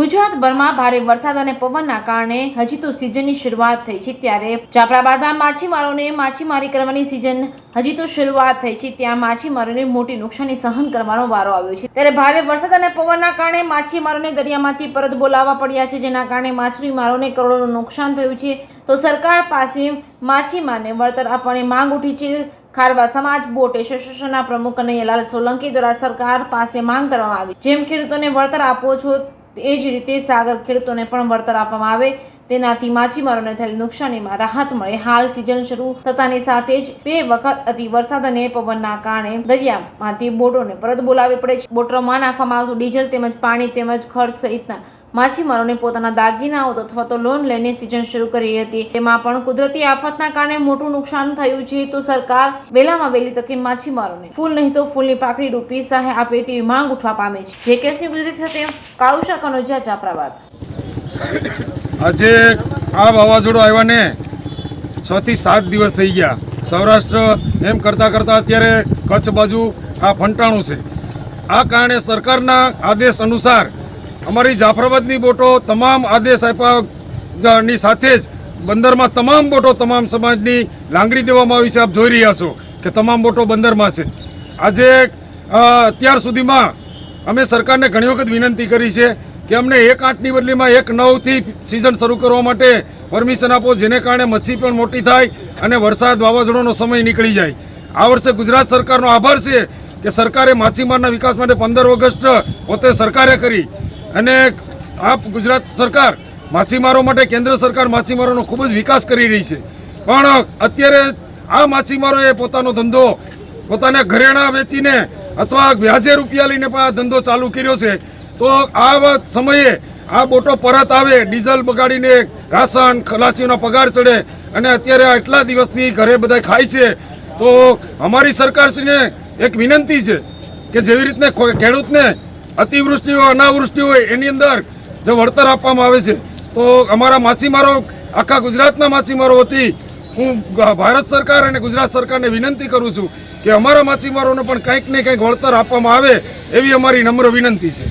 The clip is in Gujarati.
ગુજરાતભરમાં ભારે વરસાદ અને પવનના કારણે હજી તો સિઝનની શરૂઆત થઈ છે, ત્યારે જાફરાબાદના માછીમારોને માછીમારી કરવાની સિઝન હજી તો શરૂઆત થઈ છે, ત્યાં માછીમારોને મોટી નુકસાની સહન કરવાનો વારો આવ્યો છે। ત્યારે ભારે વરસાદ અને પવનના કારણે માછીમારોને દરિયામાંથી પરત બોલાવવા પડ્યા છે, જેના કારણે માછીમારોને કરોડોનું નુકસાન થયું છે। તો સરકાર પાસે માછીમારને વળતર આપવાની માંગ ઉઠી છે। ખારવા સમાજ બોટ એસોસિએશનના પ્રમુખ કનૈયાલાલ સોલંકી દ્વારા સરકાર પાસે માંગ કરવામાં આવી, જેમ ખેડૂતોને વળતર આપો છો એ જ રીતે સાગર ખેડૂતોને પણ વળતર આપવામાં આવે, તેનાથી માછીમારોને થયેલી નુકસાનીમાં રાહત મળે। હાલ સિઝન શરૂ થતાની સાથે જ 2 વખત અતિ વરસાદ અને પવનના કારણે દરિયામાંથી બોટોને પરત બોલાવવી પડે છે। બોટોમાં નાખવામાં આવતું ડીઝલ તેમજ પાણી તેમજ ખર્ચ સહિતના માછીમારોને પોતાના દાગીનાઓ અથવા તો લોન લઈને સિઝન શરૂ કરી હતી, તેમાં પણ કુદરતી આફતના કારણે મોટું નુકસાન થયું છે। તો સરકાર વહેલામાં વહેલી તકે માછીમારોને ફૂલ નહીં તો ફૂલની પાકડી રૂપી સહાય આપે તેવી માંગ ઉઠવા પામે છે। જે કેસની ગુજરાતી સાથે કાળુશા કનોજિયા, જાફરાબાદ। આજે આ વાવાઝોડું આવ્યાને 6 થી 7 દિવસ થઈ ગયા। સૌરાષ્ટ્ર એમ કરતાં કરતાં અત્યારે કચ્છ બાજુ આ ફંટાણું છે। આ કારણે સરકારના આદેશ અનુસાર અમારી જાફરાબાદની બોટો તમામ આદેશ આપ્યાની સાથે જ બંદરમાં તમામ બોટો તમામ સમાજની લાંગડી દેવામાં આવી છે। આપ જોઈ રહ્યા છો કે તમામ બોટો બંદરમાં છે। આજે અત્યાર સુધીમાં અમે સરકારને ઘણી વખત વિનંતી કરી છે કે અમને 1/8ની બદલીમાં 1/9થી સિઝન શરૂ કરવા માટે પરમિશન આપો, જેને કારણે મચ્છી પણ મોટી થાય અને વરસાદ વાવાઝોડાનો સમય નીકળી જાય। આ વર્ષે ગુજરાત સરકારનો આભાર છે કે સરકારે માછીમારના વિકાસ માટે 15 ઓગસ્ટ પોતે સરકારે કરી, અને આ ગુજરાત સરકાર માછીમારો માટે, કેન્દ્ર સરકાર માછીમારોનો ખૂબ જ વિકાસ કરી રહી છે। પણ અત્યારે આ માછીમારોએ પોતાનો ધંધો પોતાના ઘરેણાં વેચીને અથવા વ્યાજે રૂપિયા લઈને પણ આ ધંધો ચાલુ કર્યો છે। તો આ સમયે આ બોટો પરત આવે, ડીઝલ બગાડીને રાશન ખલાસીઓના પગાર ચડે, અને અત્યારે આટલા દિવસથી ઘરે બધા ખાય છે। તો અમારી સરકારશ્રીને એક વિનંતી છે કે જેવી રીતને ખેડૂતને અતિવૃષ્ટિ હોય અનાવૃષ્ટિ હોય એની અંદર જો વળતર આપવામાં આવે છે, તો અમારા માછીમારો, આખા ગુજરાતના માછીમારો વતી હું ભારત સરકાર અને ગુજરાત સરકારને વિનંતી કરું છું કે અમારા માછીમારોને પણ કંઈક ને કંઈક વળતર આપવામાં આવે એવી અમારી નમ્ર વિનંતી છે।